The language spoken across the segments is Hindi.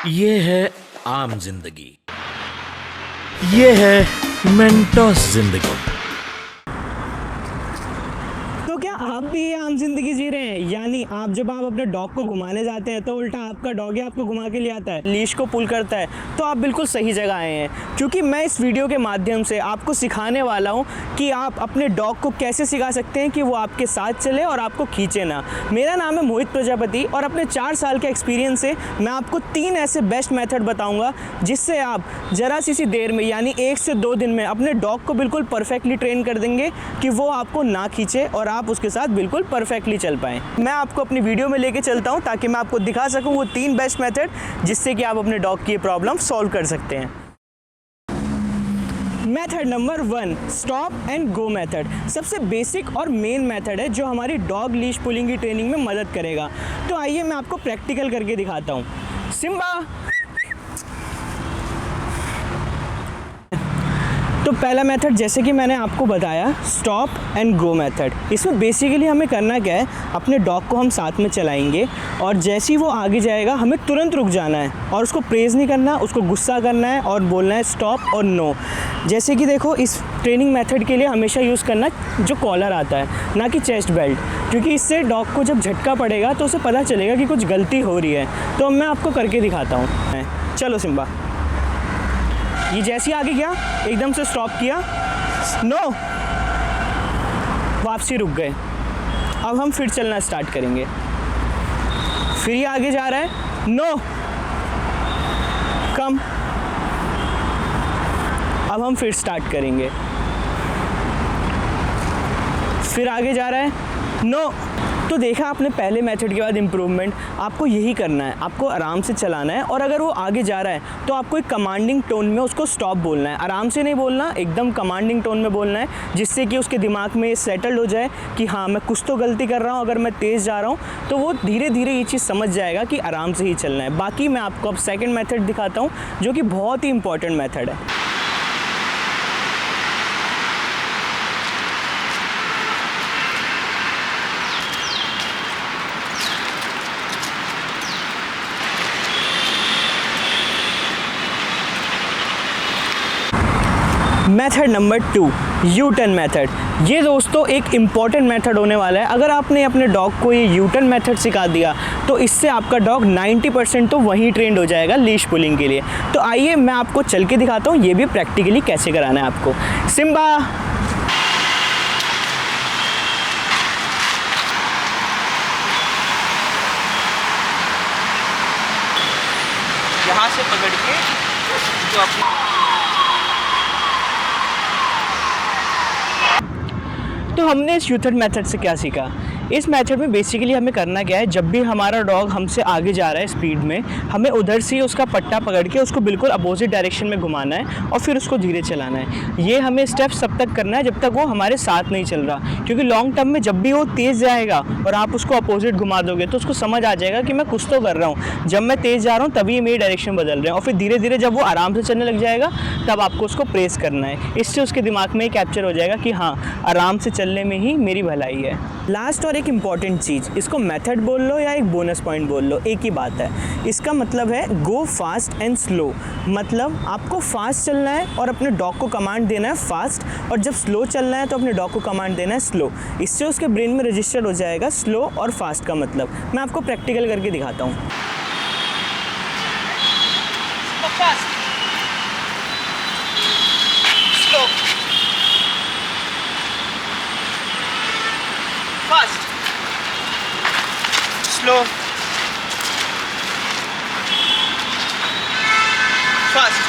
ये है आम जिंदगी, ये है मेंटोस जिंदगी। तो क्या आप भी ये आम जिंदगी जी रहे हैं? यानी आप जब आप अपने डॉग को घुमाने जाते हैं तो उल्टा आपका डॉग ही आपको घुमा के ले आता है, लीश को पुल करता है, तो आप बिल्कुल सही जगह आए हैं। क्योंकि मैं इस वीडियो के माध्यम से आपको सिखाने वाला हूं कि आप अपने डॉग को कैसे सिखा सकते हैं कि वो आपके साथ चले और आपको खींचे ना। मेरा नाम है मोहित प्रजापति और अपने 4 साल के एक्सपीरियंस से मैं आपको 3 ऐसे बेस्ट मेथड बताऊँगा जिससे आप ज़रा सी देर में यानी 1 से 2 दिन में अपने डॉग को बिल्कुल परफेक्टली ट्रेन कर देंगे कि वो आपको ना खींचे और आप उसके साथ बिल्कुल परफेक्टली चल पाएँ। मैं आपको अपनी वीडियो में लेके चलता हूँ ताकि मैं आपको दिखा सकूँ वो 3 बेस्ट मेथड जिससे कि आप अपने डॉग की प्रॉब्लम सॉल्व कर सकते हैं। Method number 1, stop and go method. सबसे बेसिक और मेन मेथड है जो हमारी डॉग लीश पुलिंग की ट्रेनिंग में मदद करेगा। तो आइए मैं आपको प्रैक्टिकल करके दिखाता हूँ। सिम्बा। तो पहला मेथड जैसे कि मैंने आपको बताया, स्टॉप एंड गो मेथड। इसमें बेसिकली हमें करना क्या है, अपने डॉग को हम साथ में चलाएंगे और जैसे ही वो आगे जाएगा हमें तुरंत रुक जाना है और उसको प्रेज़ नहीं करना, उसको गुस्सा करना है और बोलना है स्टॉप और नो। जैसे कि देखो, इस ट्रेनिंग मेथड के लिए हमेशा यूज़ करना जो कॉलर आता है, ना कि चेस्ट बेल्ट, क्योंकि इससे डॉग को जब झटका पड़ेगा तो उसे पता चलेगा कि कुछ गलती हो रही है। तो अब मैं आपको करके दिखाता हूँ। चलो सिम्बा। ये जैसे ही आगे गया एकदम से स्टॉप किया, नो, वापसी रुक गए। अब हम फिर चलना स्टार्ट करेंगे। फिर ये आगे जा रहा है, नो, कम। अब हम फिर स्टार्ट करेंगे। फिर आगे जा रहा है, नो। तो देखा आपने पहले मेथड के बाद इम्प्रूवमेंट। आपको यही करना है, आपको आराम से चलाना है और अगर वो आगे जा रहा है तो आपको एक कमांडिंग टोन में उसको स्टॉप बोलना है। आराम से नहीं बोलना, एकदम कमांडिंग टोन में बोलना है, जिससे कि उसके दिमाग में सेटल्ड हो जाए कि हाँ मैं कुछ तो गलती कर रहा हूँ। अगर मैं तेज़ जा रहा हूँ तो वो धीरे धीरे ये चीज़ समझ जाएगा कि आराम से ही चलना है। बाकी मैं आपको अब सेकेंड मेथड दिखाता हूँ जो कि बहुत ही इंपॉर्टेंट मेथड है। Method number 2, U turn method. ये दोस्तों एक इम्पॉर्टेंट मेथड होने वाला है। अगर आपने अपने डॉग को ये यू टर्न मेथड सिखा दिया तो इससे आपका डॉग 90% तो वहीं ट्रेंड हो जाएगा लीश पुलिंग के लिए। तो आइए मैं आपको चल के दिखाता हूँ ये भी प्रैक्टिकली कैसे कराना है आपको। सिम्बा। यहाँ से पकड़ के जो अपनी तो हमने इस यूथड मेथड से क्या सीखा? इस मेथड में बेसिकली हमें करना क्या है, जब भी हमारा डॉग हमसे आगे जा रहा है स्पीड में, हमें उधर से उसका पट्टा पकड़ के उसको बिल्कुल अपोजिट डायरेक्शन में घुमाना है और फिर उसको धीरे चलाना है। ये हमें स्टेप्स तब तक करना है जब तक वो हमारे साथ नहीं चल रहा, क्योंकि लॉन्ग टर्म में जब भी वो तेज़ जाएगा और आप उसको अपोजिट घुमा दोगे तो उसको समझ आ जाएगा कि मैं कुछ तो कर रहा हूँ। जब मैं तेज़ जा रहा हूँ तभी मेरी डायरेक्शन बदल रहे हैं और फिर धीरे धीरे जब वो आराम से चलने लग जाएगा तब आपको उसको प्रेस करना है। इससे उसके दिमाग में कैप्चर हो जाएगा कि हाँ, आराम से चलने में ही मेरी भलाई है। लास्ट और एक इम्पॉर्टेंट चीज़, इसको मेथड बोल लो या एक बोनस पॉइंट बोल लो, एक ही बात है। इसका मतलब है गो फास्ट एंड स्लो। मतलब आपको फास्ट चलना है और अपने डॉग को कमांड देना है फास्ट, और जब स्लो चलना है तो अपने डॉग को कमांड देना है स्लो। इससे उसके ब्रेन में रजिस्टर हो जाएगा स्लो और फास्ट का मतलब। मैं आपको प्रैक्टिकल करके दिखाता हूँ। Fast, slow, fast, slow, fast.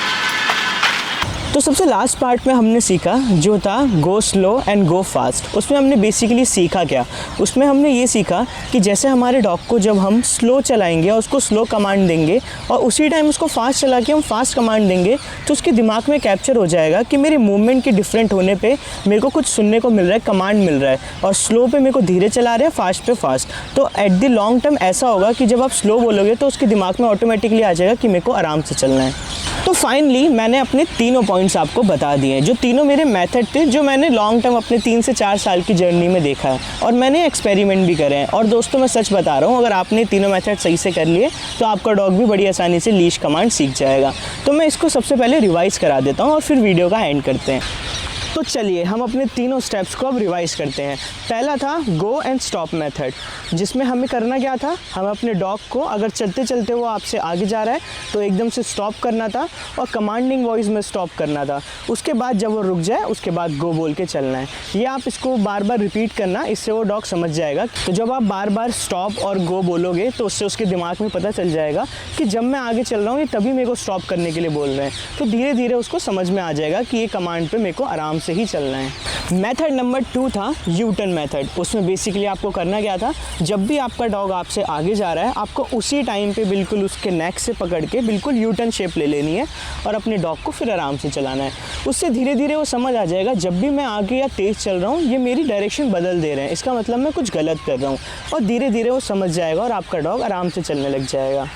तो सबसे लास्ट पार्ट में हमने सीखा जो था go slow and go fast. उसमें हमने बेसिकली सीखा क्या? उसमें हमने ये सीखा कि जैसे हमारे डॉग को जब हम स्लो चलाएंगे और उसको स्लो कमांड देंगे और उसी टाइम उसको फास्ट चला के हम फास्ट कमांड देंगे तो उसके दिमाग में कैप्चर हो जाएगा कि मेरे मूवमेंट के डिफरेंट होने पे मेरे को कुछ सुनने को मिल रहा है, कमांड मिल रहा है, और स्लो पे मेरे को धीरे चला रहे हैं, फास्ट पे फास्ट। तो एट द लॉन्ग टर्म ऐसा होगा कि जब आप स्लो बोलोगे तो उसके दिमाग में ऑटोमेटिकली आ जाएगा कि मेरे को आराम से चलना है। तो फाइनली मैंने अपने तीनों पॉइंट्स आपको बता दिए हैं, जो तीनों मेरे मेथड थे, जो मैंने लॉन्ग टर्म अपने 3 से 4 साल की जर्नी में देखा है और मैंने एक्सपेरिमेंट भी करे हैं। और दोस्तों मैं सच बता रहा हूँ, अगर आपने तीनों मेथड सही से कर लिए तो आपका डॉग भी बड़ी आसानी से लीश कमांड सीख जाएगा। तो मैं इसको सबसे पहले रिवाइज़ करा देता हूँ और फिर वीडियो का एंड करते हैं। तो चलिए हम अपने तीनों स्टेप्स को अब रिवाइज़ करते हैं। पहला था गो एंड स्टॉप मेथड, जिसमें हमें करना क्या था, हमें अपने डॉग को अगर चलते चलते वो आपसे आगे जा रहा है तो एकदम से स्टॉप करना था और कमांडिंग वॉइस में स्टॉप करना था। उसके बाद जब वो रुक जाए उसके बाद गो बोल के चलना है। ये आप इसको बार बार रिपीट करना, इससे वो डॉग समझ जाएगा। तो जब आप बार बार स्टॉप और गो बोलोगे तो उससे उसके दिमाग में पता चल जाएगा कि जब मैं आगे चल रहा हूँ ये तभी मेरे को स्टॉप करने के लिए बोल रहे हैं। तो धीरे धीरे उसको समझ में आ जाएगा कि ये कमांड पे मेरे को आराम से ही चलना है। मेथड नंबर 2 था यू टर्न मेथड। उसमें बेसिकली आपको करना क्या था, जब भी आपका डॉग आपसे आगे जा रहा है आपको उसी टाइम पे बिल्कुल उसके नेक से पकड़ के बिल्कुल यू टर्न शेप ले लेनी है और अपने डॉग को फिर आराम से चलाना है। उससे धीरे धीरे वो समझ आ जाएगा जब भी मैं आगे या तेज़ चल रहा हूँ ये मेरी डायरेक्शन बदल दे रहे हैं, इसका मतलब मैं कुछ गलत कर रहा हूँ। और धीरे धीरे वो समझ जाएगा और आपका डॉग आराम से चलने लग जाएगा।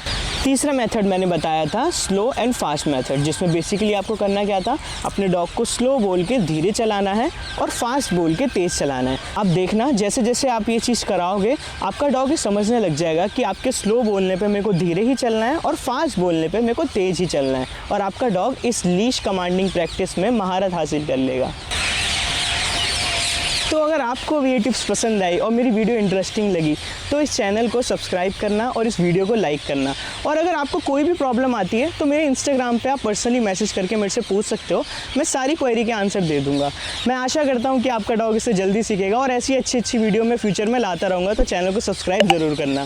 तीसरा मेथड मैंने बताया था स्लो एंड फास्ट मेथड, जिसमें बेसिकली आपको करना क्या था, अपने डॉग को स्लो बोल के धीरे चलाना है और फास्ट बोल के तेज़ चलाना है। अब देखना जैसे जैसे आप ये चीज़ कराओगे आपका डॉग ये समझने लग जाएगा कि आपके स्लो बोलने पे मेरे को धीरे ही चलना है और फास्ट बोलने पे मेरे को तेज़ ही चलना है, और आपका डॉग इस लीश कमांडिंग प्रैक्टिस में महारत हासिल कर लेगा। तो अगर आपको ये टिप्स पसंद आई और मेरी वीडियो इंटरेस्टिंग लगी तो इस चैनल को सब्सक्राइब करना और इस वीडियो को लाइक करना। और अगर आपको कोई भी प्रॉब्लम आती है तो मेरे इंस्टाग्राम पे आप पर्सनली मैसेज करके मेरे से पूछ सकते हो, मैं सारी क्वेरी के आंसर दे दूंगा। मैं आशा करता हूँ कि आपका डॉग इससे जल्दी सीखेगा और ऐसी अच्छी वीडियो मैं फ्यूचर में लाता रहूँगा, तो चैनल को सब्सक्राइब ज़रूर करना।